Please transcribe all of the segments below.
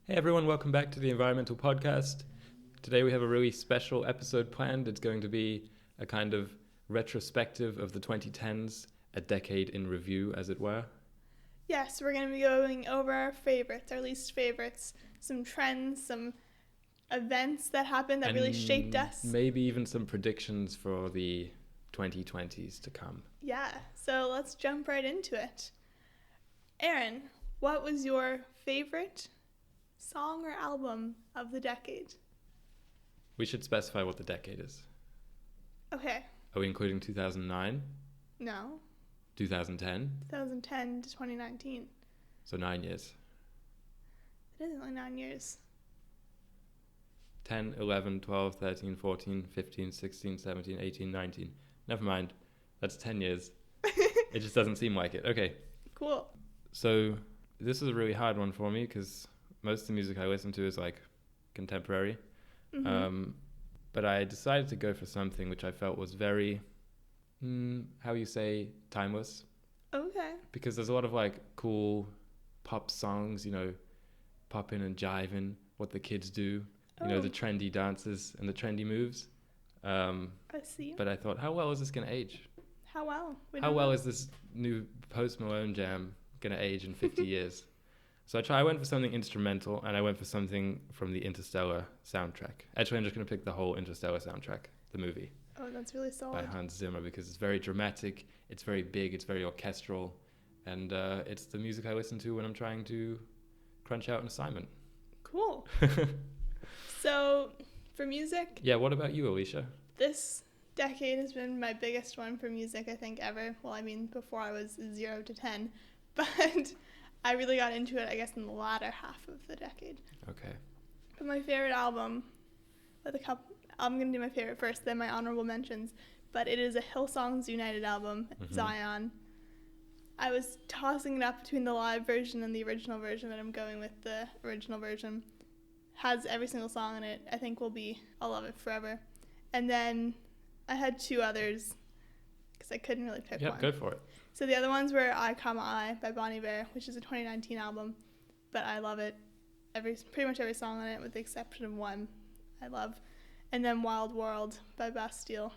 Hey everyone, welcome back to the Environmental Podcast. Today we have a really special episode planned. It's going to be a kind of retrospective of the 2010s, a decade in review, as it were. Yes, we're going to be going over our favorites, our least favorites, some trends, some events that happened that really shaped us. Maybe even some predictions for the 2020s to come. Yeah, so let's jump right into it. Aaron, what was your favorite song or album of the decade? We should specify what the decade is. Okay. Are we including 2009? No. 2010? 2010 to 2019. So 9 years. It is only 9 years. 10, 11, 12, 13, 14, 15, 16, 17, 18, 19. Never mind. That's 10 years. It just doesn't seem like it. Okay. Cool. So this is a really hard one for me because most of the music I listen to is like contemporary. Mm-hmm. But I decided to go for something which I felt was very, how you say, timeless. Okay. Because there's a lot of like cool pop songs, popping and jiving, what the kids do, the trendy dances and the trendy moves. I see. But I thought, how well is this going to age? How well? How well is this new Post Malone jam going to age in 50 years? So I went for something instrumental, and I went for something from the Interstellar soundtrack. Actually, I'm just going to pick the whole Interstellar soundtrack, the movie. Oh, that's really solid. By Hans Zimmer, because it's very dramatic, it's very big, it's very orchestral, and it's the music I listen to when I'm trying to crunch out an assignment. Cool. So, for music... Yeah, what about you, Alicia? This decade has been my biggest one for music, I think, ever. Well, I mean, before I was 0 to 10. But I really got into it, I guess, in the latter half of the decade. Okay. But my favorite album, I'm going to do my favorite first, then my honorable mentions. But it is a Hillsongs United album, Zion. I was tossing it up between the live version and the original version, but I'm going with the original version. Has every single song in it. I think I'll love it forever. And then I had two others because I couldn't really pick one. Yeah, go for it. So the other ones were I, I by Bon Iver, which is a 2019 album, but I love it. Pretty much every song on it with the exception of one I love. And then Wild World by Bastille,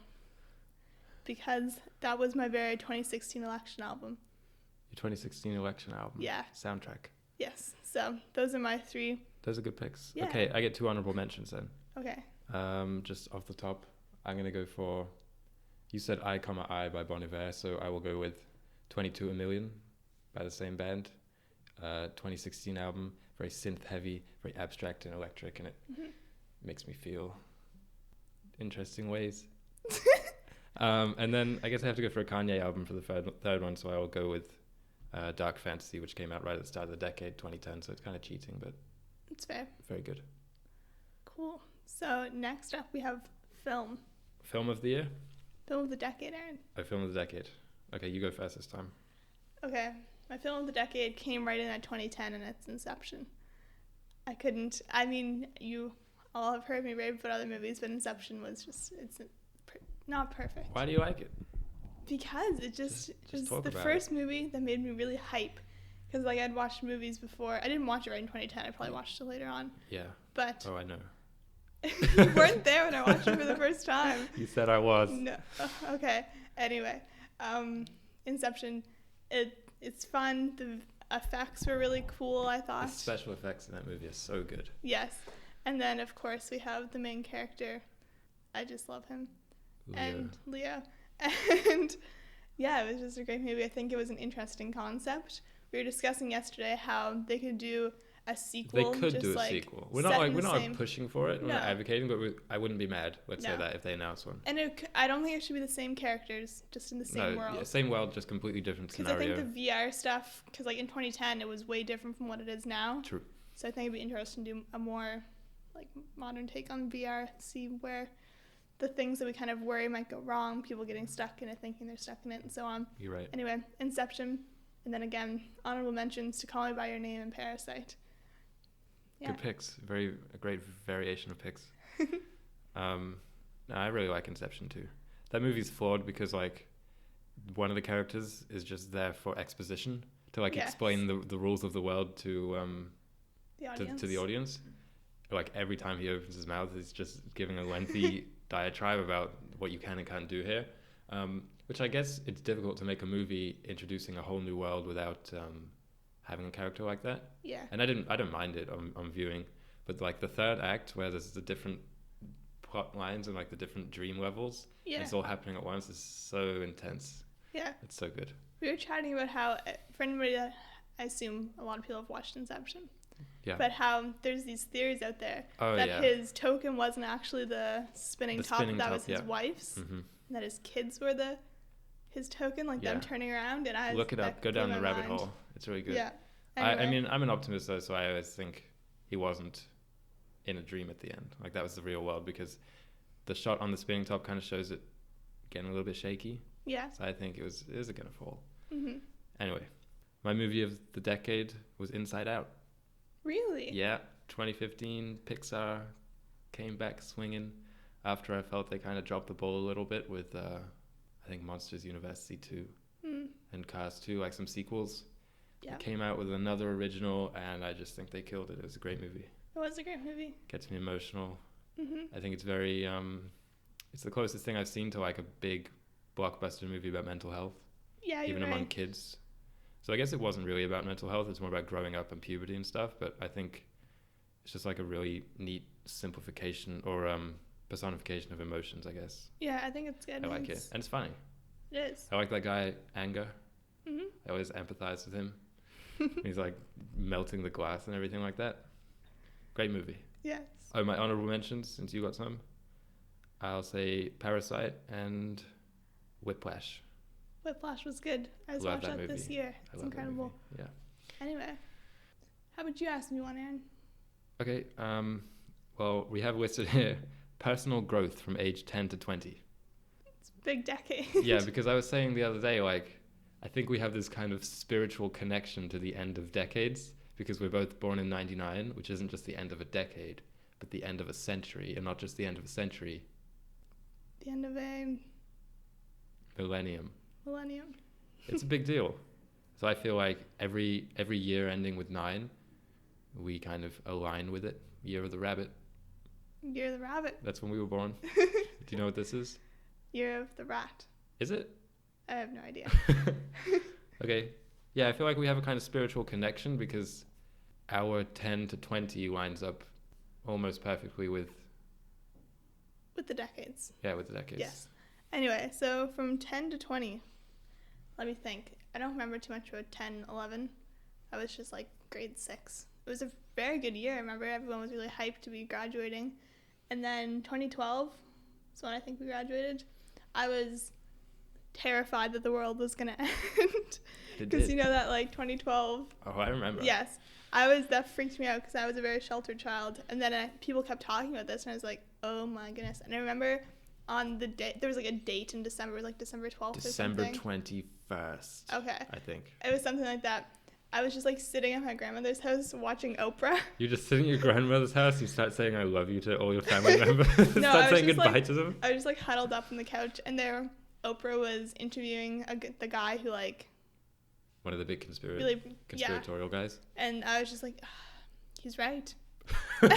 because that was my very 2016 election album. Your 2016 election album? Yeah. Soundtrack? Yes. So those are my three. Those are good picks. Yeah. Okay, I get two honorable mentions then. Okay. Just off the top, I'm going to go for, you said I, I by Bon Iver, so I will go with 22 A Million by the same band. 2016 album, very synth heavy, very abstract and electric, and it makes me feel interesting ways. And then I guess I have to go for a Kanye album for the third one, so I will go with Dark Fantasy, which came out right at the start of the decade, 2010, so it's kind of cheating, but it's fair. Very good. Cool. So next up we have film. Film of the year? Film of the decade, Aaron. Oh, film of the decade. Okay, you go first this time. Okay. My film of the decade came right in at 2010 and it's Inception. You all have heard me rave about other movies, but Inception was not perfect. Why do you like it? Because it just was the first movie that made me really hype. Because I'd watched movies before. I didn't watch it right in 2010. I probably watched it later on. Yeah. But I know. You weren't there when I watched it for the first time. You said I was. No. Okay. Anyway, Inception. It's fun. The effects were really cool, I thought. The special effects in that movie are so good. Yes. And then, of course, we have the main character. I just love him. Leo. And yeah, it was just a great movie. I think it was an interesting concept. We were discussing yesterday how they could do a sequel. They could do a sequel. We're not pushing for it. We're not advocating, but I wouldn't be mad. Let's say that if they announce one. And I don't think it should be the same characters, just in the same world. Yeah, same world, just completely different scenario. Because I think the VR stuff, because in 2010 it was way different from what it is now. True. So I think it'd be interesting to do a more modern take on VR, see where the things that we kind of worry might go wrong, people getting stuck in it, thinking they're stuck in it, and so on. You're right. Anyway, Inception. And then again, honorable mentions to Call Me By Your Name and Parasite. Yeah. Good picks. A great variation of picks. I really like Inception too. That movie's flawed because one of the characters is just there for exposition to explain the rules of the world to to the audience. Like every time he opens his mouth, he's just giving a lengthy diatribe about what you can and can't do here. Which I guess it's difficult to make a movie introducing a whole new world without having a character like that. Yeah. And I don't mind it on viewing, but like the third act where there's the different plot lines and like the different dream levels, Yeah. it's all happening at once, is so intense. Yeah. It's so good. We were chatting about how, for anybody that I assume a lot of people have watched Inception, Yeah. but how there's these theories out there Oh, that yeah. his token wasn't actually the spinning top, that top, was his yeah. wife's, Mm-hmm. and that his kids were his token, like them Yeah. turning around. And I Look it up. Go blew down my the rabbit mind. hole. It's really good. Yeah. I Anyway. mean, I'm an optimist though, so I always think he wasn't in a dream at the end. Like that was the real world, because the shot on the spinning top kind of shows it getting a little bit shaky. Yeah. So I think it was gonna fall. Mm-hmm. Anyway, my movie of the decade was Inside Out. Really? Yeah, 2015, Pixar came back swinging after I felt they kind of dropped the ball a little bit with, I think, Monsters University 2 and Cars 2, like some sequels. Yeah. It came out with another original, and I just think they killed it. It was a great movie. It was a great movie. Gets me emotional. Mm-hmm. I think it's very, it's the closest thing I've seen to like a big blockbuster movie about mental health, Yeah, you're even right. among kids. So I guess it wasn't really about mental health. It's more about growing up and puberty and stuff. But I think it's just like a really neat simplification or personification of emotions, I guess. Yeah, I think it's good. I like it. And it's funny. It is. I like that guy, Anger. Mm-hmm. I always empathize with him. He's like melting the glass and everything like that. Great movie. Yes. Oh, my honorable mentions, since you got some. I'll say Parasite and Whiplash. Whiplash was good. I just Love watched that that this movie. year. I It's love that incredible. movie. Yeah. Anyway, how about you ask me one, Aaron? Okay. Well, we have listed here personal growth from age 10 to 20. It's a big decade. Yeah, because I was saying the other day, like, I think we have this kind of spiritual connection to the end of decades, because we're both born in 99, which isn't just the end of a decade, but the end of a century, and not just the end of a century. The end of a Millennium. millennium. It's a big deal. So I feel like every year ending with 9, we kind of align with it. Year of the Rabbit. Year of the Rabbit. That's when we were born. Do you know what this is? Year of the Rat. Is it? I have no idea. Okay. Yeah, I feel like we have a kind of spiritual connection because our 10 to 20 lines up almost perfectly with With the decades. the decades. Yes. Anyway, so from 10 to 20, let me think. I don't remember too much about 10, 11. I was just like grade 6. It was a very good year. I remember everyone was really hyped to be graduating. And then 2012 is when I think we graduated. I was terrified that the world was going to end. Because you know that like 2012. Oh, I remember. Yes. That freaked me out because I was a very sheltered child. And then people kept talking about this and I was like, oh my goodness. And I remember on the day, there was like a date in December, like December 12th December or something. 21st. Okay. I think. It was something like that. I was just like sitting at my grandmother's house watching Oprah. You're just sitting at your grandmother's house, you start saying I love you to all your family members. No, I Start was saying just, goodbye like, to them. I was just like huddled up on the couch and Oprah was interviewing the guy who like One of the big really, conspiratorial guys. And I was just like, he's right. and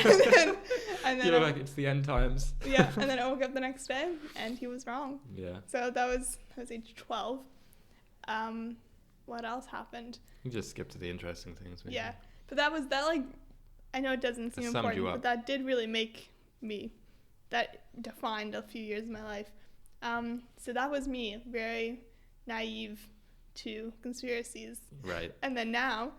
then You're like, it's the end times. Yeah, and then I woke up the next day and he was wrong. Yeah. So that was age 12. What else happened? You just skip to the interesting things. Maybe. Yeah, but that like, I know it doesn't seem That summed you important, up. but that did really make me, that defined a few years of my life. So that was me, very naive to conspiracies. Right. And then now.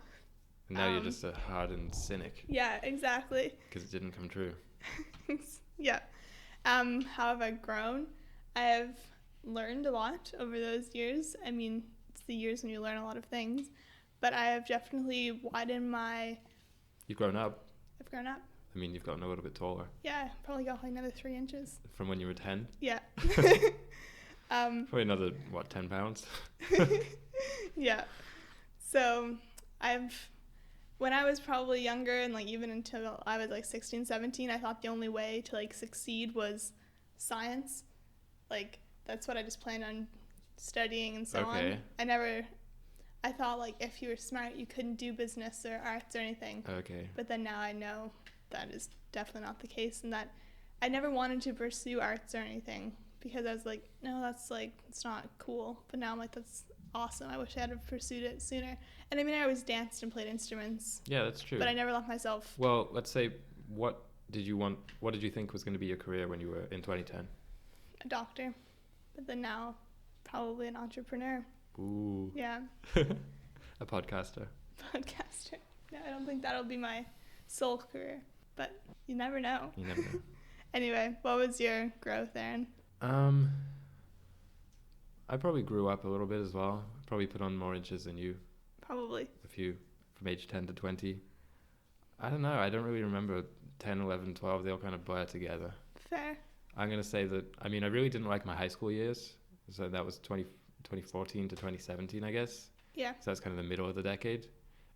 And now you're just a hardened cynic. Yeah, exactly. Because it didn't come true. Yeah. How have I grown? I have learned a lot over those years. I mean, it's the years when you learn a lot of things. But I have definitely widened my... You've grown up. I've grown up. I mean, you've gotten a little bit taller. Yeah, probably got like another 3 inches. From when you were 10? Yeah. Probably another, 10 pounds? Yeah. So when I was probably younger and like even until I was like 16, 17, I thought the only way to like succeed was science. Like that's what I just planned on studying and so on. I thought like if you were smart, you couldn't do business or arts or anything. Okay. But then now I know that is definitely not the case, and that I never wanted to pursue arts or anything because I was like, no, that's like, it's not cool. But now I'm like, that's awesome. I wish I had pursued it sooner. And I mean, I always danced and played instruments. Yeah, that's true. But I never let myself. Well, let's say, what did you think was going to be your career when you were in 2010? A doctor. But then now, probably an entrepreneur. Ooh. Yeah. A podcaster. Podcaster. No, I don't think that'll be my sole career. But you never know. You never know. Anyway, what was your growth, Aaron? I probably grew up a little bit as well. Probably put on more inches than you. Probably. A few. From age 10 to 20. I don't know. I don't really remember 10, 11, 12. They all kind of blur together. Fair. I'm going to say that, I mean, I really didn't like my high school years. So that was 2014 to 2017, I guess. Yeah. So that's kind of the middle of the decade.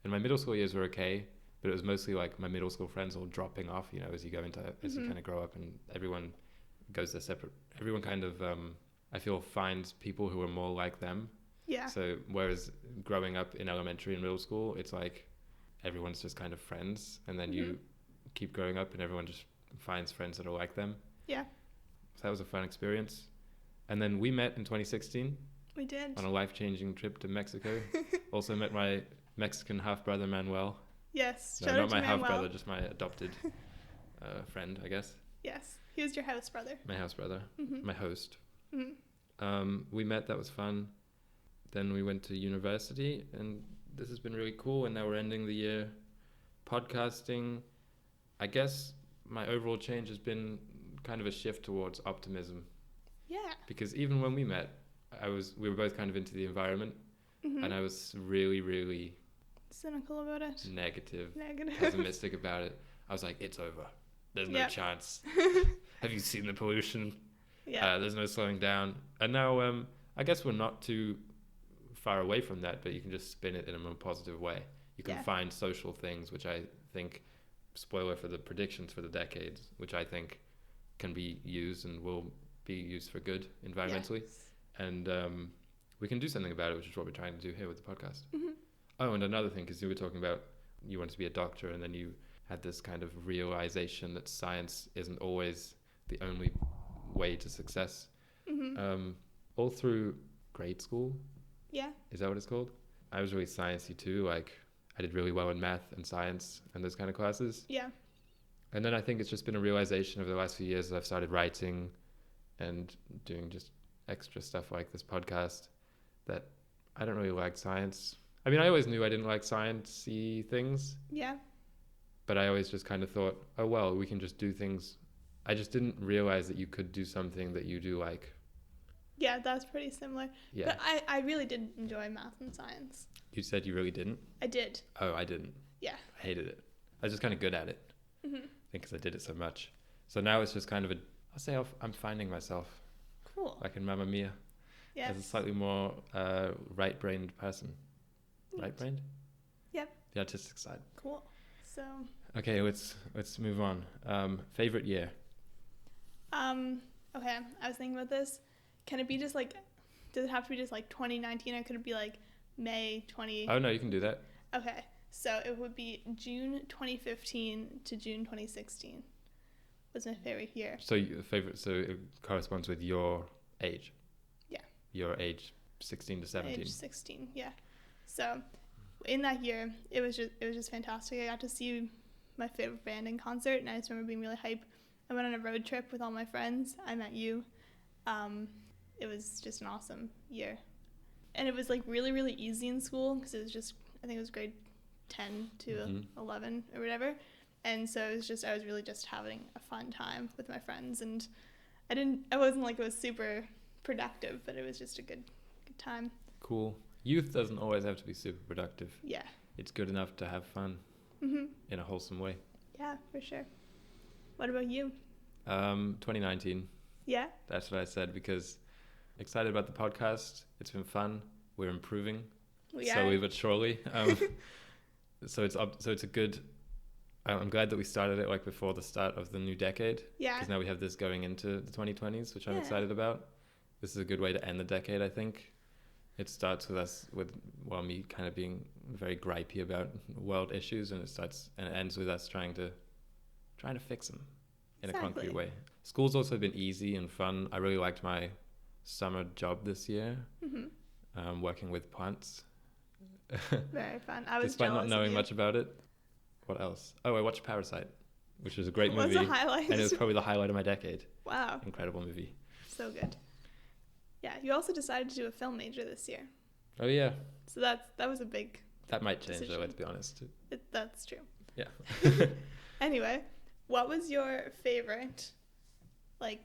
And my middle school years were okay, but it was mostly like my middle school friends all dropping off, you know, as you kind of grow up, and everyone goes their separate, everyone kind of, I feel, finds people who are more like them. Yeah. So whereas growing up in elementary and middle school, it's like everyone's just kind of friends, and then you keep growing up and everyone just finds friends that are like them. Yeah. So that was a fun experience. And then we met in 2016. We did. On a life-changing trip to Mexico. Also met my Mexican half-brother, Manuel. Yes. No, not my half-brother, just my adopted friend, I guess. Yes. He was your house brother. My house brother. My host. Mm-hmm. We met, that was fun. Then we went to university, and this has been really cool, and now we're ending the year podcasting. I guess my overall change has been kind of a shift towards optimism. Yeah. Because even when we met, we were both kind of into the environment, and I was really, really cynical about it. Negative. Pessimistic about it. I was like, it's over. There's no chance. Have you seen the pollution? Yeah. There's no slowing down. And now, I guess we're not too far away from that, but you can just spin it in a more positive way. You can find social things, which I think, spoiler for the predictions for the decades, which I think can be used and will be used for good environmentally. Yes. And we can do something about it, which is what we're trying to do here with the podcast. Oh, and another thing, because you were talking about you wanted to be a doctor, and then you had this kind of realization that science isn't always the only way to success. All through grade school. Yeah. Is that what it's called? I was really sciencey too. Like, I did really well in math and science and those kind of classes. Yeah. And then I think it's just been a realization over the last few years that I've started writing and doing just extra stuff like this podcast that I don't really like science. I mean, I always knew I didn't like science-y things. Yeah. But I always just kind of thought, oh, well, we can just do things. I just didn't realize that you could do something that you do like. Yeah, that's pretty similar. Yeah. But I really did enjoy math and science. You said you really didn't? I did. Oh, I didn't. Yeah. I hated it. I was just kind of good at it. I think because I did it so much. So now it's just kind of I'll say I'm finding myself. Cool. Like in Mamma Mia. Yes. As a slightly more right-brained person. Neat. Right-brained? Yep. The artistic side. Cool. So. Okay, let's move on. Favorite year? Okay, I was thinking about this. Can it be just like, does it have to be just like 2019, or could it be like May 20? Oh no, you can do that. Okay, so it would be June 2015 to June 2016 was my favorite year. So so it corresponds with your age? Yeah. Your age 16 to 17? Age 16, yeah. So in that year, it was just fantastic. I got to see my favorite band in concert, and I just remember being really hype. I went on a road trip with all my friends. I met you. It was just an awesome year. And it was like really, really easy in school because it was just, I think it was grade 10 to 11 or whatever. And so I was really just having a fun time with my friends. And I wasn't like it was super productive, but it was just a good time. Cool. Youth doesn't always have to be super productive. Yeah. It's good enough to have fun in a wholesome way. Yeah, for sure. What about you? 2019. Yeah? That's what I said, because excited about the podcast. It's been fun. We're improving. We are. Slowly but surely. So it's a good... I'm glad that we started it like before the start of the new decade. Yeah. Because now we have this going into the 2020s, which I'm excited about. This is a good way to end the decade, I think. It starts with me kind of being very gripey about world issues, and it ends with us trying to fix them in a concrete way. School's also been easy and fun. I really liked my summer job this year, working with plants. Very fun. I was Despite jealous not knowing of you. much about it. What else? Oh, I watched Parasite, which was a great movie. Was a highlight. And it was probably the highlight of my decade. Wow. Incredible movie. So good. Yeah, you also decided to do a film major this year. Oh yeah. So that was a big That might change decision. though, let's be honest. That's true. Yeah. Anyway, what was your favorite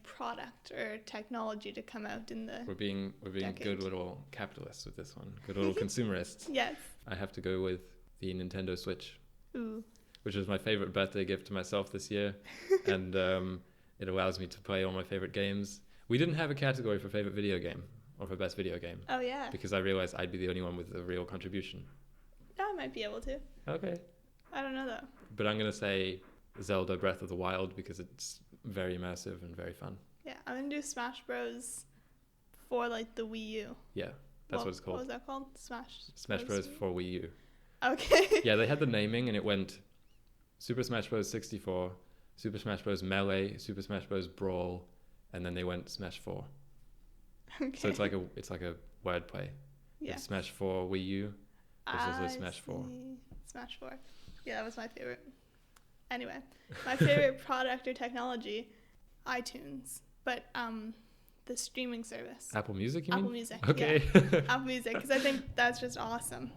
product or technology to come out in the We're being decade? Good little capitalists with this one. Good little consumerists. Yes. I have to go with the Nintendo Switch. Ooh. Which was my favorite birthday gift to myself this year. And it allows me to play all my favorite games. We didn't have a category for favorite video game or for best video game. Oh yeah. Because I realized I'd be the only one with a real contribution. I might be able to. Okay. I don't know though. But I'm going to say Zelda Breath of the Wild because it's very immersive and very fun. Yeah, I'm gonna do Smash Bros. For the Wii U. Yeah, that's what it's called. What was that called? Smash Bros. For Wii U. Okay. Yeah, they had the naming and it went Super Smash Bros. 64, Super Smash Bros. Melee, Super Smash Bros. Brawl, and then they went Smash 4. Okay. So it's like a wordplay. Yeah. It's Smash 4 Wii U versus Smash 4. Smash 4. Yeah, that was my favorite. Anyway, my favorite product or technology, iTunes, but the streaming service. Apple Music, you mean? Apple Music. Okay. Yeah. Apple Music, because I think that's just awesome.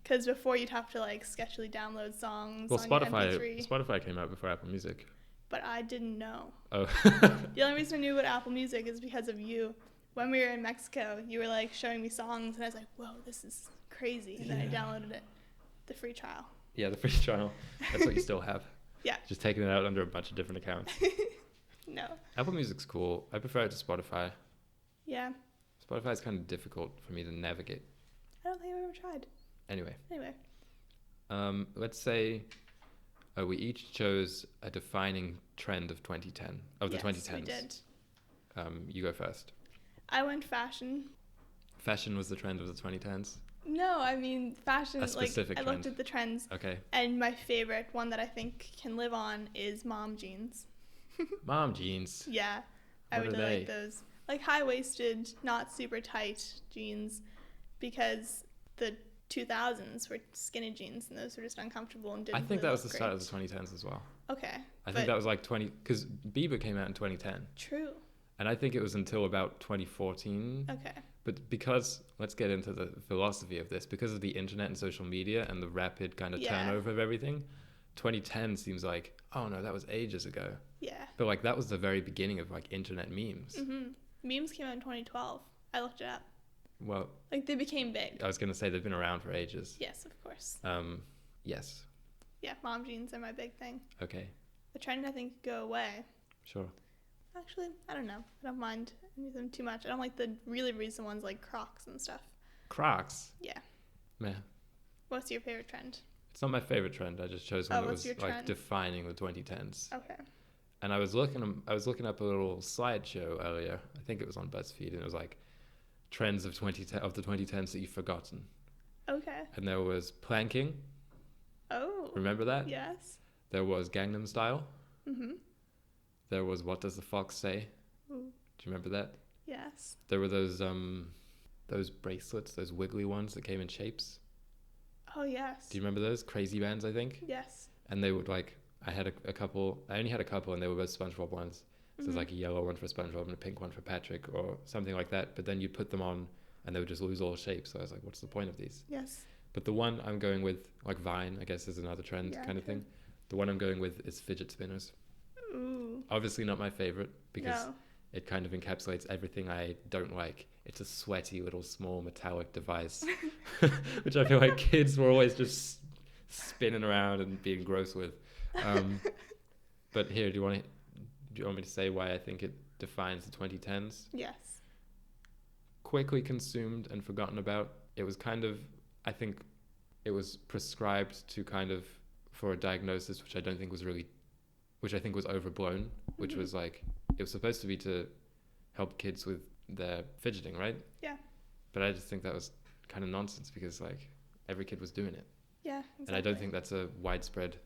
Because before you'd have to sketchily download songs Well, on your MP3. Spotify came out before Apple Music. But I didn't know. Oh. The only reason I knew about Apple Music is because of you. When we were in Mexico, you were showing me songs, and I was like, "Whoa, this is crazy!" And then I downloaded it, the free trial. Yeah, the free trial. That's what you still have. Yeah. Just taking it out under a bunch of different accounts. No. Apple Music's cool. I prefer it to Spotify. Yeah. Spotify's kind of difficult for me to navigate. I don't think I've ever tried. Anyway. Let's say we each chose a defining trend of 2010, of the 2010s. We did. You go first. I went fashion. Fashion was the trend of the 2010s? No, I mean fashion. A specific I trend. looked at the trends. Okay. And my favorite one that I think can live on is mom jeans. Mom jeans? Yeah. I What are really they? like those. High-waisted, not super tight jeans, because the 2000s were skinny jeans and those were just uncomfortable and didn't I think really that was look the start great. of the 2010s as well. Okay. I think that was because Bieber came out in 2010. True. And I think it was until about 2014. Okay. But because, let's get into the philosophy of this, because of the internet and social media and the rapid kind of turnover of everything, 2010 seems like, oh no, that was ages ago. Yeah. But that was the very beginning of internet memes. Mm-hmm. Memes came out in 2012. I looked it up. Well, they became big. I was going to say they've been around for ages. Yes, of course. Yes. Yeah, mom jeans are my big thing. Okay. The trend, I think, could go away. Sure. Actually, I don't know. I don't mind any of them too much. I don't like the really recent ones like Crocs and stuff. Crocs? Yeah. Meh. What's your favorite trend? It's not my favorite trend. I just chose one that was defining the 2010s. Okay. And I was looking up a little slideshow earlier. I think it was on BuzzFeed, and it was trends of the 2010s that you've forgotten. Okay. And there was planking. Oh. Remember that? Yes. There was Gangnam Style. Mhm. There was What Does the Fox Say? Ooh. Do you remember that? Yes. There were those bracelets, those wiggly ones that came in shapes. Oh yes. Do you remember those? Crazy Bands, I think. Yes. And they would I had a couple. I only had a couple, and they were both SpongeBob ones. So there's a yellow one for SpongeBob and a pink one for Patrick, or something like that. But then you'd put them on, and they would just lose all shapes. So I was like, what's the point of these? Yes. But the one I'm going with, Vine, I guess, is another trend kind of thing. The one I'm going with is fidget spinners. Ooh. Obviously not my favorite because No. it kind of encapsulates everything I don't like. It's a sweaty little small metallic device, which I feel like kids were always just spinning around and being gross with. But here, do you want me to say why I think it defines the 2010s? Yes. Quickly consumed and forgotten about. It was I think it was prescribed to for a diagnosis which I think was overblown, which was it was supposed to be to help kids with their fidgeting, right? Yeah. But I just think that was kind of nonsense because like every kid was doing it. Yeah, exactly. And I don't think that's a widespread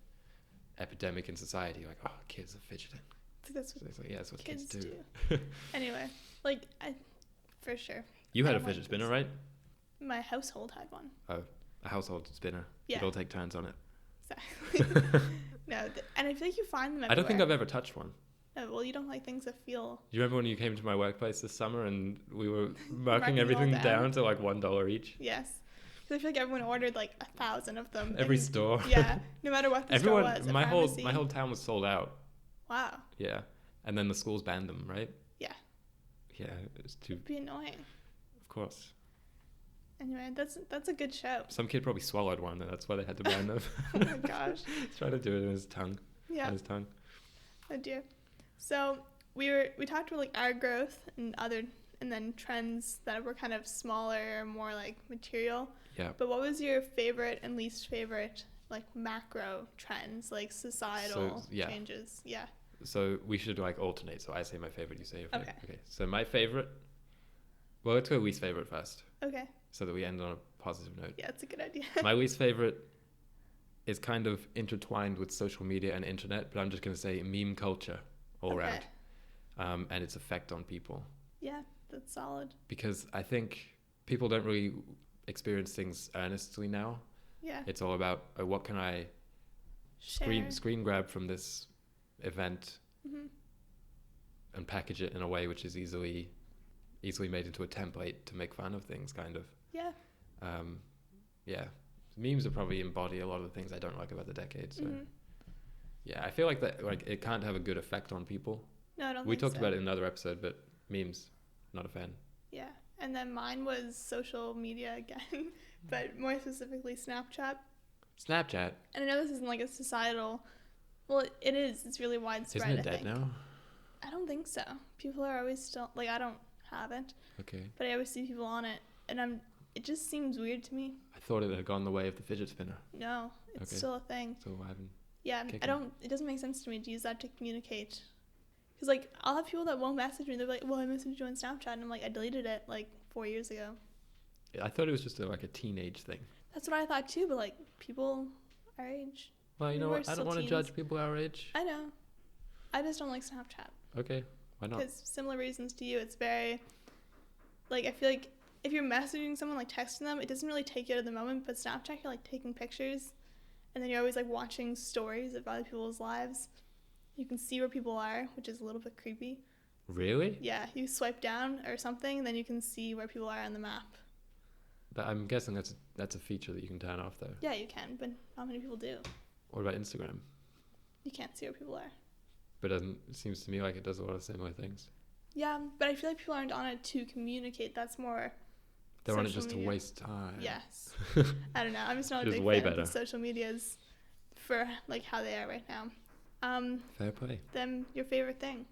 epidemic in society. Like, oh, kids are fidgeting. That's what, so it's like, yeah, that's what kids do. Anyway, like, for sure. You had a fidget spinner, right? My household had one. Oh, a household spinner. Yeah. You'd all take turns on it. Exactly. No, and I feel like you find them everywhere. I don't think I've ever touched one. No, well, you don't like things that feel... Do you remember when you came to my workplace this summer and we were marking everything down to like $1 each? Yes. Because I feel like everyone ordered like 1,000 of them. Every store. Yeah, no matter what the store was. My whole town was sold out. Wow. Yeah. And then the schools banned them, right? Yeah. Yeah, it was too... It'd be annoying. Of course. Anyway, that's a good show. Some kid probably swallowed one and that's why they had to ban them. Oh my gosh. He's trying to do it in his tongue. Yeah. On his tongue. Oh dear. So we talked about like our growth and then trends that were kind of smaller or more like material. Yeah. But what was your favorite and least favorite like macro trends, like societal changes? Yeah. So we should like alternate. So I say my favorite, you say your favorite. Okay. So my favorite. Well, let's go least favorite first. Okay. So that we end on a positive note. Yeah, it's a good idea. My least favorite is kind of intertwined with social media and internet, but I'm just going to say meme culture all around, and its effect on people. Yeah, that's solid. Because I think people don't really experience things earnestly now. Yeah. It's all about what can I screen grab from this event and package it in a way which is easily made into a template to make fun of things, kind of. Yeah. Yeah. Memes are probably embody a lot of the things I don't like about the decade. So, yeah, I feel like that like it can't have a good effect on people. No, I don't. We talked about it in another episode, but memes, not a fan. Yeah, and then mine was social media again, but more specifically Snapchat. Snapchat. And I know this isn't like a societal. Well, it is. It's really widespread. Isn't it dead now? I don't think so. People are always still like I don't have it. Okay. But I always see people on it, and it just seems weird to me. I thought it had gone the way of the fidget spinner. No, it's still a thing. So I haven't. Yeah, it doesn't make sense to me to use that to communicate. Because, like, I'll have people that won't message me. They're like, well, I messaged you on Snapchat. And I'm like, I deleted it, like, 4 years ago. I thought it was just like a teenage thing. That's what I thought, too. But, like, people our age. Well, you know what? I don't want to judge people our age. I know. I just don't like Snapchat. Okay. Why not? Because similar reasons to you, it's very... Like, I feel like if you're messaging someone, like, texting them, it doesn't really take you out of the moment. But Snapchat, you're, like, taking pictures. And then you're always, like, watching stories of other people's lives. You can see where people are, which is a little bit creepy. Really? Yeah, you swipe down or something, and then you can see where people are on the map. But I'm guessing that's a feature that you can turn off, though. Yeah, you can, but not many people do. What about Instagram? You can't see where people are. But it seems to me like it does a lot of similar things. Yeah, but I feel like people aren't on it to communicate. That's more... They're on it just to waste time. Yes. I don't know. I'm just not a big fan of social medias for like how they are right now. Fair play. Then your favorite thing.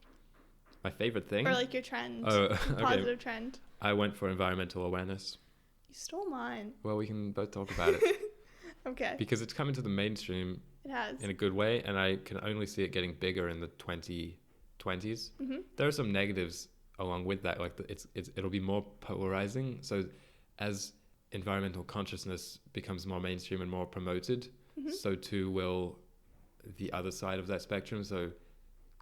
My favorite thing? Or like your trend. Oh, okay. Positive trend. I went for environmental awareness. You stole mine. Well, we can both talk about it. Okay. Because it's come into the mainstream. It has. In a good way, and I can only see it getting bigger in the 2020s. Mm-hmm. There are some negatives along with that, like it'll be more polarizing. So as environmental consciousness becomes more mainstream and more promoted, so too will the other side of that spectrum. So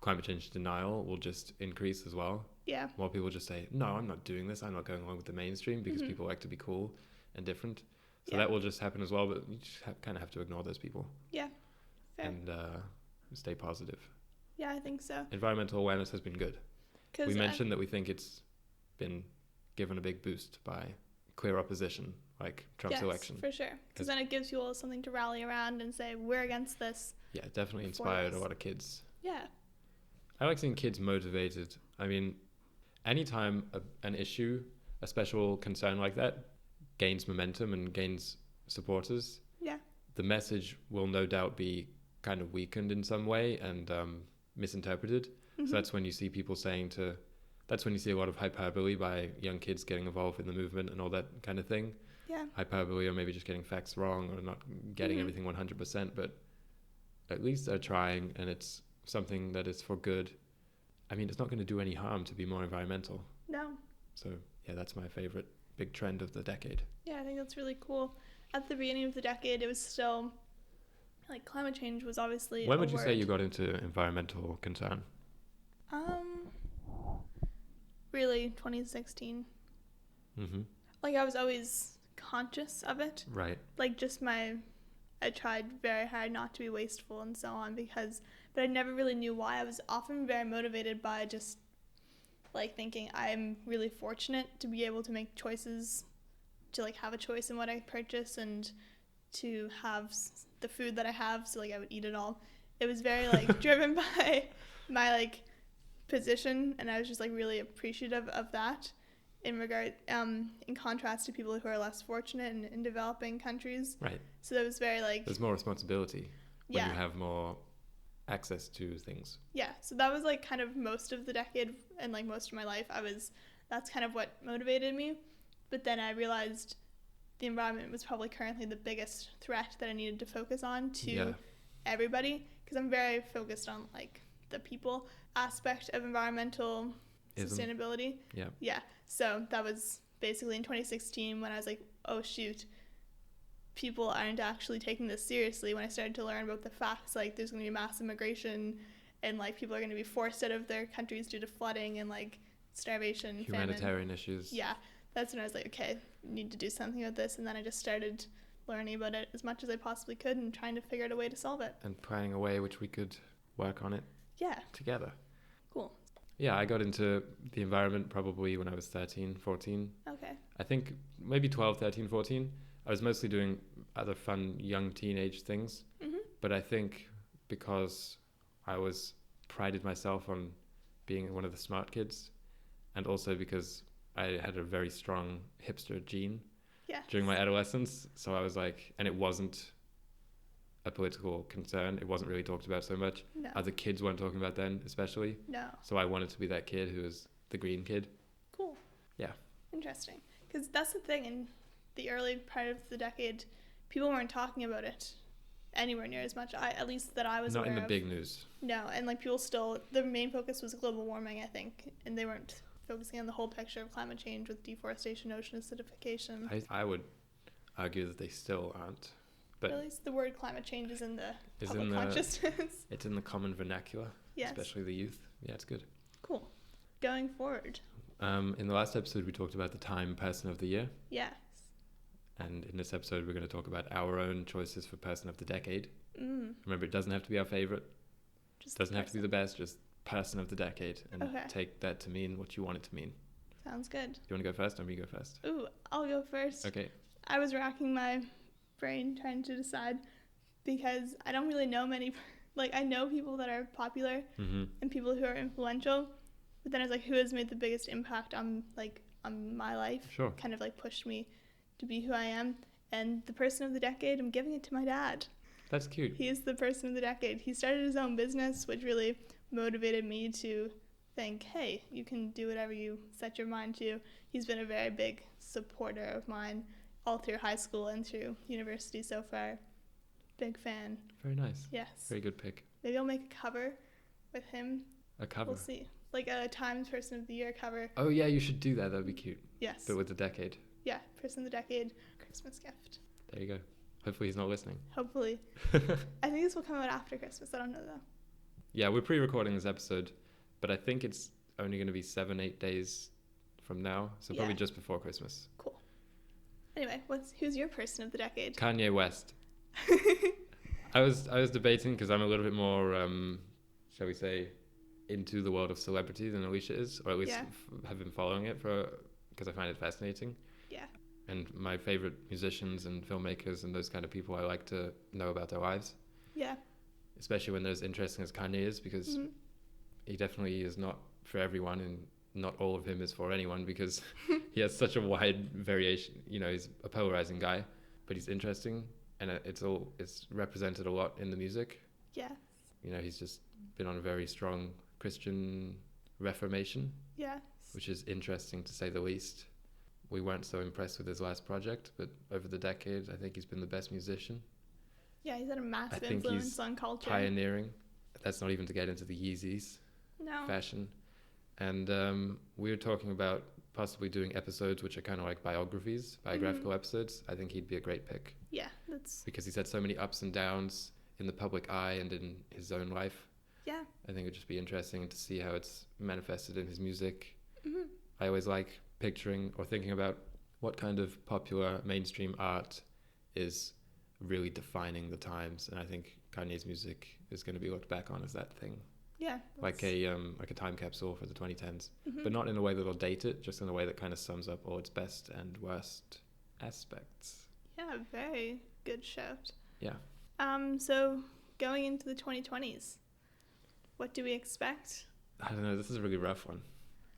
climate change denial will just increase as well. Yeah. More people just say, no, I'm not doing this. I'm not going along with the mainstream because people like to be cool and different. So that will just happen as well. But you just kind of have to ignore those people. Yeah. Fair. And stay positive. Yeah, I think so. Environmental awareness has been good. We mentioned that we think it's been given a big boost by clear opposition, like Trump's election. For sure. Because then it gives people something to rally around and say, we're against this. Yeah, it definitely inspired a lot of kids. Yeah. I like seeing kids motivated. I mean, anytime an issue, a special concern like that, gains momentum and gains supporters, the message will no doubt be kind of weakened in some way and misinterpreted. So that's when you see people that's when you see a lot of hyperbole by young kids getting involved in the movement and all that kind of thing. Yeah. Hyperbole, or maybe just getting facts wrong or not getting everything 100%, but at least they're trying, and it's something that is for good. I mean, it's not going to do any harm to be more environmental. No. So, yeah, that's my favorite big trend of the decade. Yeah, I think think that's really cool. At the beginning of the decade, it was still like climate change was obviously When a would you say word. you got into environmental concern? Really 2016. Mm-hmm. Like I was always conscious of it. Right. Like just I tried very hard not to be wasteful and so on but I never really knew why. I was often very motivated by just like thinking I'm really fortunate to be able to make choices, to like have a choice in what I purchase and to have the food that I have, so like I would eat it all. It was very like driven by my like position, and I was just like really appreciative of that in contrast to people who are less fortunate in developing countries. Right. So that was very like There's more responsibility when yeah. you have more access to things. Yeah, so that was like kind of most of the decade and like most of my life. That's kind of what motivated me. But then I realized the environment was probably currently the biggest threat that I needed to focus on to everybody, because I'm very focused on like the people aspect of environmental sustainability. Yeah. Yeah. So that was basically in 2016 when I was like, oh shoot, people aren't actually taking this seriously. When I started to learn about the facts, like there's going to be mass immigration and like people are going to be forced out of their countries due to flooding and like starvation, humanitarian famine. Issues. Yeah, that's when I was like, okay, I need to do something about this. And then I just started learning about it as much as I possibly could and trying to figure out a way to solve it. And praying a way which we could work on it together. Cool. Yeah, I got into the environment probably when I was 13, 14. Okay. I think maybe 12, 13, 14. I was mostly doing other fun young teenage things. Mm-hmm. But I think because I prided myself on being one of the smart kids, and also because I had a very strong hipster gene during my adolescence. So I was like, and it wasn't a political concern. It wasn't really talked about so much. No. Other kids weren't talking about then, especially. No. So I wanted to be that kid who was the green kid. Cool. Yeah. Interesting. Because that's the thing, in the early part of the decade, people weren't talking about it anywhere near as much, at least that I was aware of. Not in the big news. No, and like people still, the main focus was global warming, I think, and they weren't focusing on the whole picture of climate change with deforestation, ocean acidification. I would argue that they still aren't. But at least the word climate change is in the public consciousness. It's in the common vernacular, yes. Especially the youth. Yeah, it's good. Cool. Going forward. In the last episode, we talked about the Time Person of the Year. Yes. And in this episode, we're going to talk about our own choices for Person of the Decade. Mm. Remember, it doesn't have to be our favorite. Just doesn't have to be the best, just Person of the Decade. And take that to mean what you want it to mean. Sounds good. Do you want to go first or me go first? Ooh, I'll go first. Okay. I was racking my brain trying to decide because I don't really know many, like I know people that are popular and people who are influential, but then I was like, who has made the biggest impact on my life? Sure. Kind of like pushed me to be who I am. And the Person of the Decade, I'm giving it to my dad. That's cute. He is the Person of the Decade. He started his own business, which really motivated me to think, hey, you can do whatever you set your mind to. He's been a very big supporter of mine all through high school and through university so far. Big fan. Very nice. Yes. Very good pick. Maybe I'll make a cover with him. A cover? We'll see. Like a Times Person of the Year cover. Oh yeah, you should do that. That'd be cute. Yes. But with the decade. Yeah, Person of the Decade, Christmas gift. There you go. Hopefully he's not listening. Hopefully. I think this will come out after Christmas. I don't know though. Yeah, we're pre-recording this episode, but I think it's only going to be 7-8 days from now, so probably just before Christmas. Cool. Anyway, who's your Person of the Decade? Kanye West. I was debating because I'm a little bit more, shall we say, into the world of celebrity than Alicia is, or at least have been following it because I find it fascinating. Yeah. And my favorite musicians and filmmakers and those kind of people, I like to know about their lives. Yeah. Especially when they're as interesting as Kanye is, because he definitely is not for everyone, and not all of him is for anyone, because he has such a wide variation. You know, he's a polarizing guy, but he's interesting, and it's represented a lot in the music. Yeah. You know, he's just been on a very strong Christian reformation. Yes. Which is interesting to say the least. We weren't so impressed with his last project, but over the decade, I think he's been the best musician. Yeah, he's had a massive influence on culture. Pioneering. That's not even to get into the Yeezys fashion. And we were talking about possibly doing episodes which are kind of like biographical episodes, I think he'd be a great pick. Yeah, that's... Because he's had so many ups and downs in the public eye and in his own life. Yeah. I think it'd just be interesting to see how it's manifested in his music. Mm-hmm. I always like picturing or thinking about what kind of popular mainstream art is really defining the times, and I think Kanye's music is going to be looked back on as that thing. Yeah. Like a time capsule for the 2010s, but not in a way that'll date it, just in a way that kind of sums up all its best and worst aspects. Yeah, very good shout. Yeah. So going into the 2020s, what do we expect? I don't know. This is a really rough one.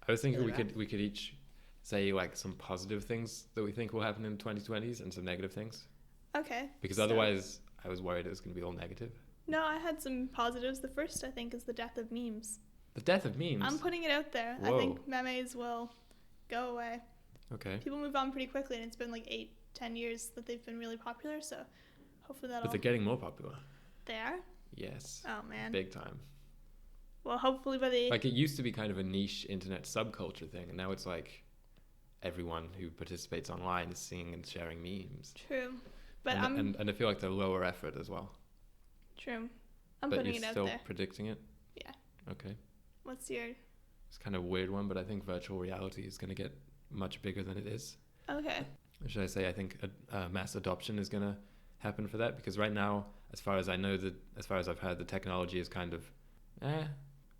I was thinking we could each say like some positive things that we think will happen in the 2020s and some negative things. Okay. Because otherwise, I was worried it was going to be all negative. No, I had some positives. The first, I think, is the death of memes. The death of memes? I'm putting it out there. Whoa. I think memes will go away. Okay. People move on pretty quickly, and it's been like 8-10 years that they've been really popular, so hopefully that'll... But they're getting more popular. They are? Yes. Oh, man. Big time. Well, hopefully by the... Like, it used to be kind of a niche internet subculture thing, and now it's like everyone who participates online is seeing and sharing memes. True. But and I feel like they're lower effort as well. True. I'm putting it out there. But you're still predicting it? Yeah. Okay. What's your... It's kind of a weird one, but I think virtual reality is going to get much bigger than it is. Okay. Or should I say, I think a mass adoption is going to happen for that, because right now, as far as I know, as far as I've heard, the technology is kind of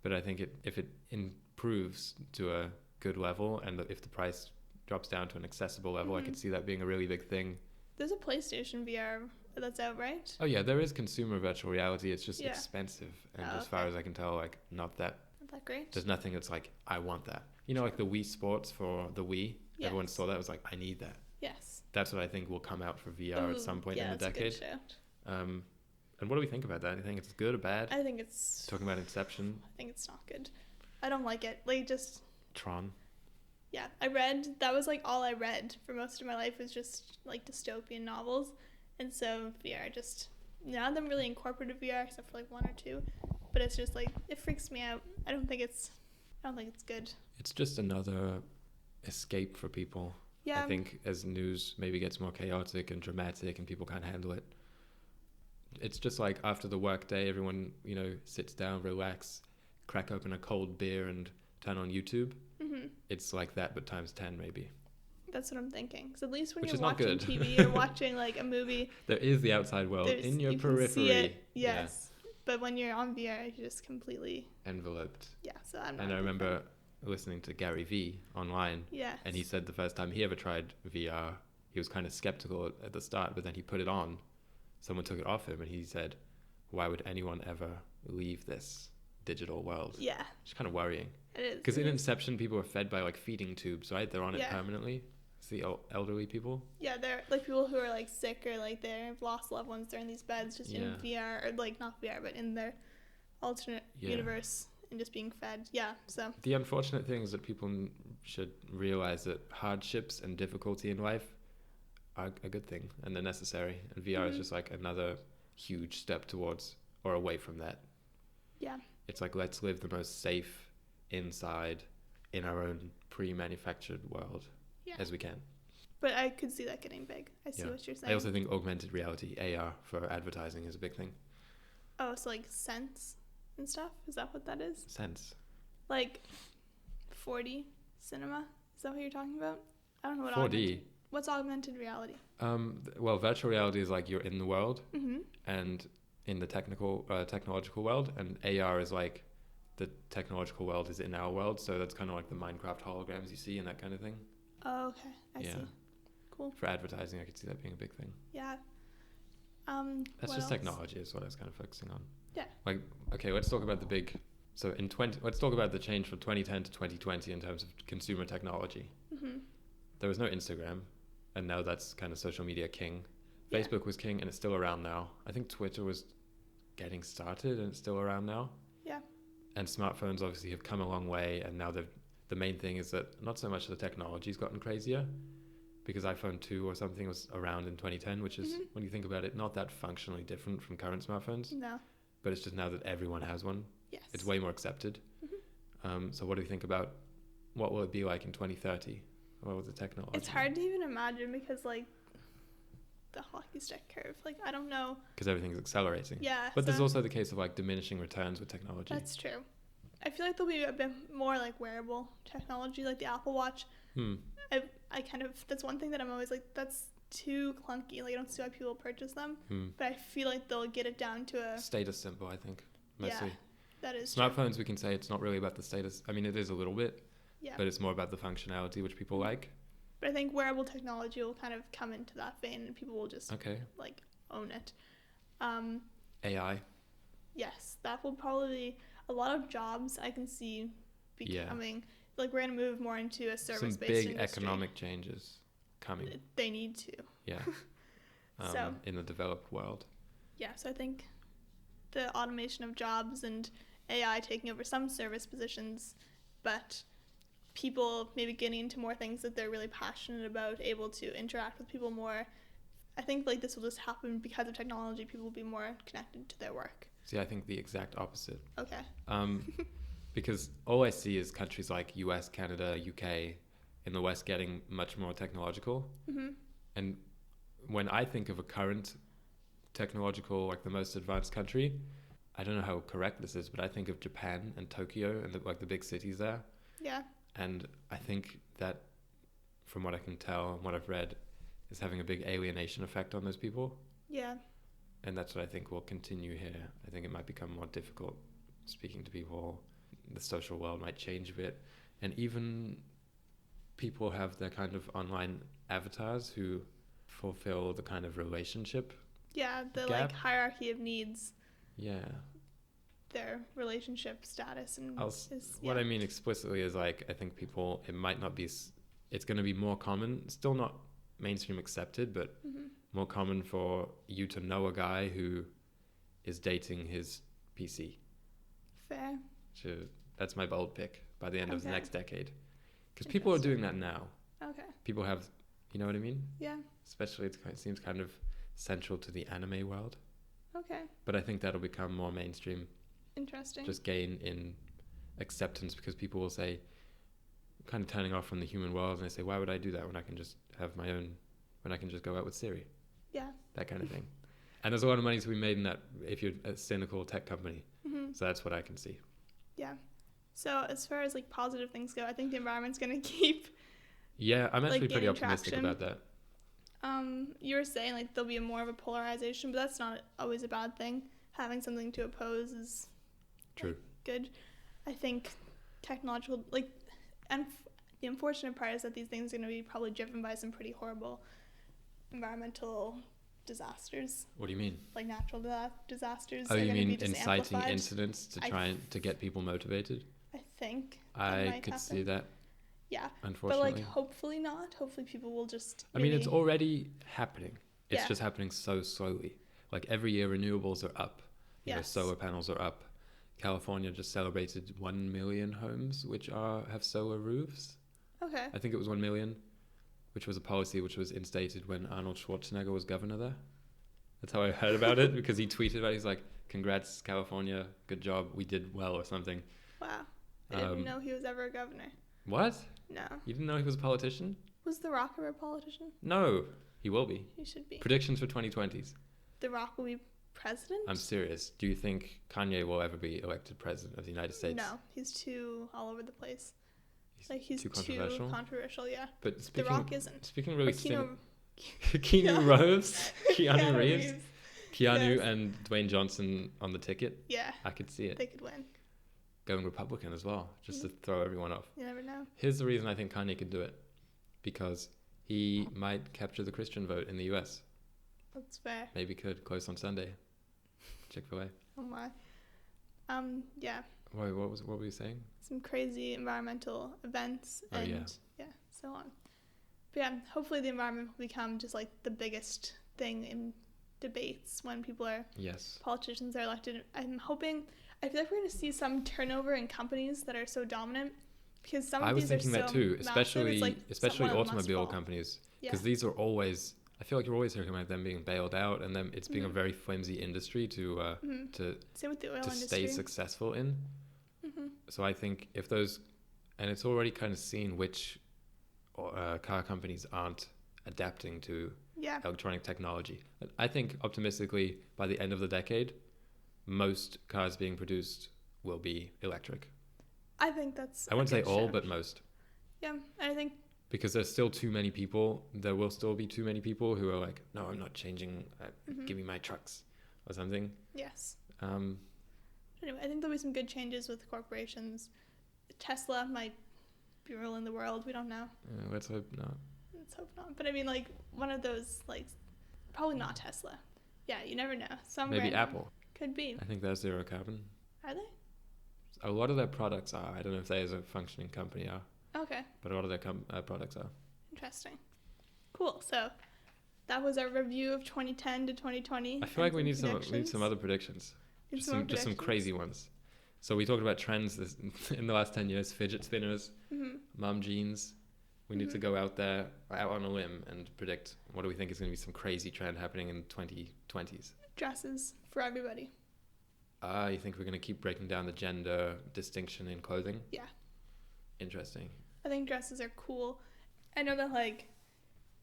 but I think if it improves to a good level, and if the price drops down to an accessible level, I could see that being a really big thing. There's a PlayStation VR that's out, right? Oh yeah, there is consumer virtual reality. It's just expensive, and as far as I can tell, like not that great. There's nothing that's like, I want that. You know, like the Wii Sports for the Wii. Yes. Everyone saw that, was like, I need that. Yes. That's what I think will come out for VR at some point in the decade. Yeah, that's a good shout. And what do we think about that? Do you think it's good or bad? I think it's... Talking about Inception. I think it's not good. I don't like it. Like, just... Tron. Yeah, that was like all I read for most of my life, was just like dystopian novels. And so VR just... None of them really incorporated VR except for like one or two. But it's just like, it freaks me out. I don't think it's good. It's just another escape for people. Yeah. I think as news maybe gets more chaotic and dramatic and people can't handle it. It's just like after the work day, everyone, sits down, relax, crack open a cold beer and turn on YouTube. Mm-hmm. It's like that, but times 10 maybe. That's what I'm thinking. Because at least when Which you're watching TV or watching like a movie, there is the outside world in your periphery. Can see it. Yes. Yeah. But when you're on VR, you're just completely enveloped. Yeah. So I'm not. And I remember listening to Gary Vee online. Yes. And he said the first time he ever tried VR, he was kind of skeptical at the start, but then he put it on. Someone took it off him, and he said, "Why would anyone ever leave this digital world?" Yeah. It's kind of worrying. It is. Because in Inception, people are fed by like feeding tubes, right? They're on it permanently. It's the elderly people. Yeah, they're like people who are like sick or like they've lost loved ones. They're in these beds just in VR, or like not VR, but in their alternate universe and just being fed. Yeah, so. The unfortunate thing is that people should realize that hardships and difficulty in life are a good thing, and they're necessary. And VR is just like another huge step towards or away from that. Yeah. It's like, let's live the most safe inside in our own pre-manufactured world as we can. But I could see that getting big. I see what you're saying. I also think augmented reality, AR, for advertising is a big thing. Oh, so like Sense and stuff? Is that what that is? Sense. Like 4D cinema? Is that what you're talking about? I don't know what 4D. What's augmented reality? Well, virtual reality is like you're in the world, and in the technological world, and AR is like the technological world is in our world, so that's kind of like the Minecraft holograms you see and that kind of thing. Oh, okay. I see. Cool. For advertising, I could see that being a big thing. Yeah. That's just technology is what I was kind of focusing on. Yeah. Like, okay, let's talk about the big... So let's talk about the change from 2010 to 2020 in terms of consumer technology. Mm-hmm. There was no Instagram, and now that's kind of social media king. Facebook was king, and it's still around now. I think Twitter was getting started, and it's still around now. Yeah. And smartphones obviously have come a long way, and now the main thing is that not so much the technology's gotten crazier, because iPhone 2 or something was around in 2010, which is, when you think about it, not that functionally different from current smartphones. No. But it's just now that everyone has one. Yes. It's way more accepted. Mm-hmm. So what do you think about what will it be like in 2030 What was the technology? It's hard to even imagine because, like, the hockey stick curve. Like, I don't know. Because everything's accelerating. Yeah. But there's also the case of, like, diminishing returns with technology. That's true. I feel like there'll be a bit more, like, wearable technology, like the Apple Watch. I kind of, that's one thing that I'm always like, that's too clunky. Like, I don't see why people purchase them. But I feel like they'll get it down to a... Status symbol, I think, mostly. Yeah, that is Smartphones, we can say it's not really about the status. I mean, it is a little bit. Yeah. But it's more about the functionality, which people like. But I think wearable technology will kind of come into that vein, and people will just like own it. AI. Yes, that will probably a lot of jobs I can see becoming like we're gonna move more into a service-based industry. Some big economic changes coming. They need to. Yeah. So in the developed world. Yeah, so I think the automation of jobs and AI taking over some service positions, but people maybe getting into more things that they're really passionate about, able to interact with people more. I think like this will just happen because of technology. People will be more connected to their work. See, I think the exact opposite. Okay. Because all I see is countries like US, Canada, UK in the West getting much more technological. And when I think of a current technological, like the most advanced country, I don't know how correct this is, but I think of Japan and Tokyo and the big cities there. Yeah. And I think that, from what I can tell and what I've read, is having a big alienation effect on those people. Yeah. And that's what I think will continue here. I think it might become more difficult speaking to people. The social world might change a bit. And even people have their kind of online avatars who fulfill the kind of relationship. Yeah, the gap. like hierarchy of needs. Yeah. Their relationship status and what I mean explicitly is like I think people, it might not be, it's going to be more common, still not mainstream accepted, but more common for you to know a guy who is dating his PC. Fair. So that's my bold pick by the end of the next decade, because people are doing that now. Okay. People have, you know what I mean? Yeah. Especially it seems kind of central to the anime world. Okay. But I think that'll become more mainstream. Interesting. Just gain in acceptance, because people will say, kind of turning off from the human world, and they say, why would I do that when I can just have my own, when I can just go out with Siri? Yeah. That kind of thing. And there's a lot of money to be made in that if you're a cynical tech company. So that's what I can see. Yeah. So as far as like positive things go, I think the environment's going to keep. Yeah, I'm actually like, pretty optimistic about that. You were saying like there'll be more of a polarization, but that's not always a bad thing. Having something to oppose is true. Good. I think technological, like, and the unfortunate part is that these things are going to be probably driven by some pretty horrible environmental disasters. What do you mean? Like natural disasters. Oh, you mean be inciting amplified. Incidents to try to get people motivated? I think I could see that. Yeah. Unfortunately. But like hopefully not. Hopefully people will just I mean, it's already happening. It's just happening so slowly. Like every year renewables are up. You know, solar panels are up. California just celebrated 1 million homes which have solar roofs. Okay. I think it was 1 million, which was a policy which was instated when Arnold Schwarzenegger was governor there. That's how I heard about it, because he tweeted about it. He's like, congrats, California, good job, we did well, or something. Wow. I didn't know he was ever a governor. What? No. You didn't know he was a politician? Was The Rock ever a politician? No, he will be. He should be. Predictions for 2020s. The Rock will be president? I'm serious. Do you think Kanye will ever be elected president of the United States? No, he's too all over the place. He's too controversial? Yeah. But The Rock isn't. Speaking really Keanu Reeves, Keanu Reeves, Keanu Yes. and Dwayne Johnson on the ticket. Yeah. I could see it. They could win. Going Republican as well, just to throw everyone off. You never know. Here's the reason I think Kanye could do it. Because he might capture the Christian vote in the US. That's fair. Maybe could. Close on Sunday. Chick-fil-A. Oh my. Yeah. Wait, what were you saying? Some crazy environmental events and so on. But yeah, hopefully the environment will become just like the biggest thing in debates when politicians are elected. I'm hoping, I feel like we're going to see some turnover in companies that are so dominant, because some of these are so massive. I was thinking that too, especially automobile companies, because these are always, I feel like you're always hearing about them being bailed out and them it's being a very flimsy industry to Same with the oil industry. Stay successful in. So I think if those, and it's already kind of seen which car companies aren't adapting to Yeah. electronic technology. I think optimistically by the end of the decade, most cars being produced will be electric. I think that's. I won't say all, but most. Yeah, and I think. Because there's still too many people. There will still be too many people who are like, no, I'm not changing. Give me my trucks or something. Yes. Um, Anyway, I think there'll be some good changes with corporations. Tesla might be ruling the world. We don't know. let's hope not. Let's hope not. But I mean, like, one of those, like, probably not Tesla. Yeah, you never know. Maybe Apple. Could be. I think they're zero carbon. Are they? A lot of their products are. I don't know if they as a functioning company are. Okay. But a lot of their products are. Interesting. Cool. So that was our review of 2010 to 2020. I feel like we need some other predictions. Just some crazy ones. So we talked about trends in the last 10 years: fidget spinners, mom jeans. We need to go out on a limb and predict what do we think is going to be some crazy trend happening in 2020s. Dresses for everybody. You think we're going to keep breaking down the gender distinction in clothing? Yeah. Interesting. I think dresses are cool. I know that, like,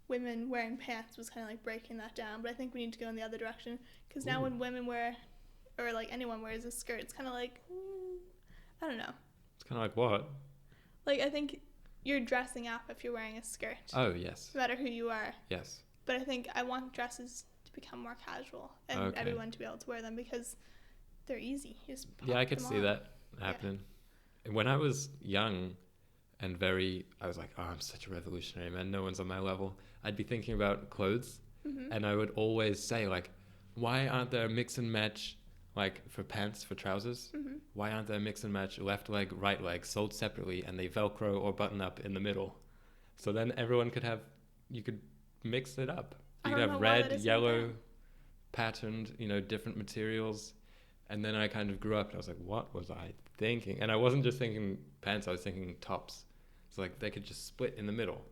women wearing pants was kind of like breaking that down, but I think we need to go in the other direction, because now when women wear, or like anyone wears a skirt, it's kind of like, I don't know. It's kind of like what? Like, I think you're dressing up if you're wearing a skirt. Oh, yes. No matter who you are. Yes. But I think I want dresses to become more casual and everyone to be able to wear them, because they're easy. You just pop I could them see on. that happening. Yeah. When I was young and I was like, oh, I'm such a revolutionary, man. No one's on my level. I'd be thinking about clothes, and I would always say, like, why aren't there mix and match, like, for pants, for trousers? Why aren't there mix and match left leg, right leg sold separately, and they Velcro or button up in the middle? So then everyone you could mix it up. You could have red, yellow, patterned, different materials. And then I kind of grew up and I was like, what was I thinking? And I wasn't just thinking pants, I was thinking tops. So, like, they could just split in the middle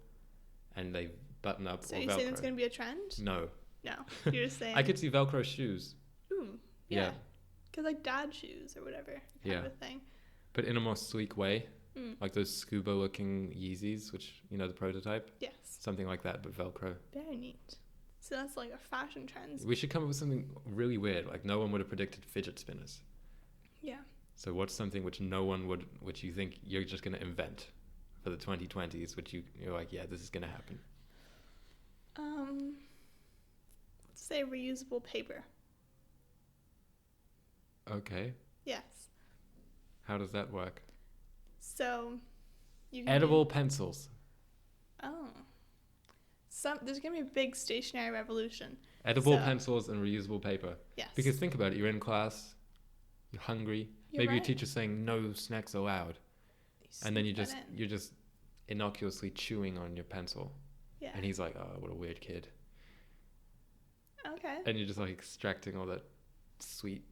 and they button up or Velcro. So you're saying it's going to be a trend? No. You're just saying... I could see Velcro shoes. Ooh, yeah. Because, like, dad shoes or whatever kind of a thing. But in a more sleek way. Like those scuba-looking Yeezys, which, the prototype. Yes. Something like that, but Velcro. Very neat. So that's like a fashion trend. We should come up with something really weird. Like, no one would have predicted fidget spinners. Yeah. So what's something which which you think you're just going to invent for the 2020s, which you're like, yeah, this is going to happen? Let's say reusable paper. Okay. Yes. How does that work? So, edible pencils. Oh. There's going to be a big stationary revolution. Edible pencils and reusable paper. Yes. Because think about it. You're in class. You're hungry. Maybe your teacher's saying no snacks allowed. And then you're just innocuously chewing on your pencil. Yeah. And he's like, oh, what a weird kid. Okay. And you're just like extracting all that sweet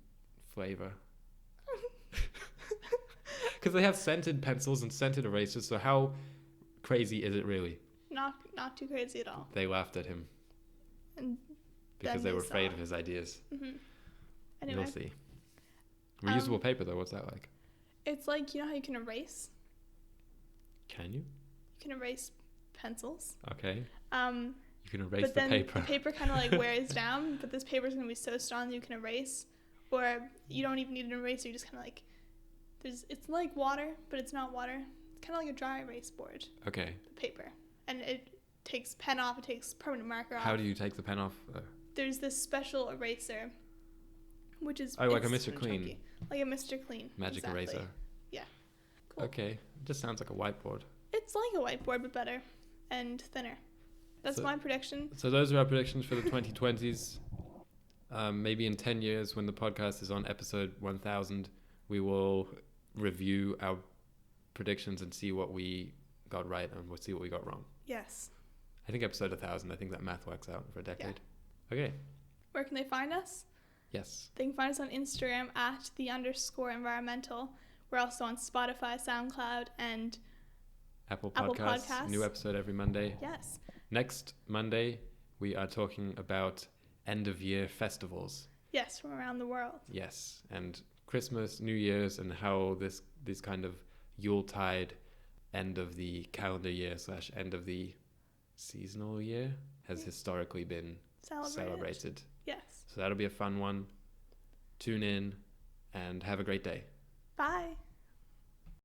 flavor. Because they have scented pencils and scented erasers, so how crazy is it really? Not too crazy at all. They laughed at him. And because they were afraid of his ideas. Anyway. You'll see. Reusable paper, though, what's that like? It's like, you know how you can erase? Can you? You can erase pencils. Okay. You can erase the paper. But then the paper kind of like wears down, but this paper is going to be so strong that you can erase. Or you don't even need an eraser, you just kind of like... It's like water, but it's not water. It's kind of like a dry erase board. Okay. The paper. And it takes pen off, it takes permanent marker off. How do you take the pen off? There's this special eraser, which is... Oh, like a Mr. Clean. Chunky. Like a Mr. Clean. Magic eraser. Yeah. Cool. Okay. It just sounds like a whiteboard. It's like a whiteboard, but better and thinner. That's my prediction. So those are our predictions for the 2020s. Maybe in 10 years, when the podcast is on episode 1000, we will review our predictions and see what we got right and we'll see what we got wrong. Yes. I think episode 1000, I think that math works out for a decade. Yeah. Okay. Where can they find us? Yes. They can find us on Instagram at @the_environmental. We're also on Spotify, SoundCloud, and Apple Podcasts. New episode every Monday. Yes. Next Monday, we are talking about end-of-year festivals. Yes, from around the world. Yes, and Christmas, New Year's, and how this kind of Yuletide end of the calendar year / end of the seasonal year has historically been celebrated. Yes. So that'll be a fun one. Tune in and have a great day. Bye.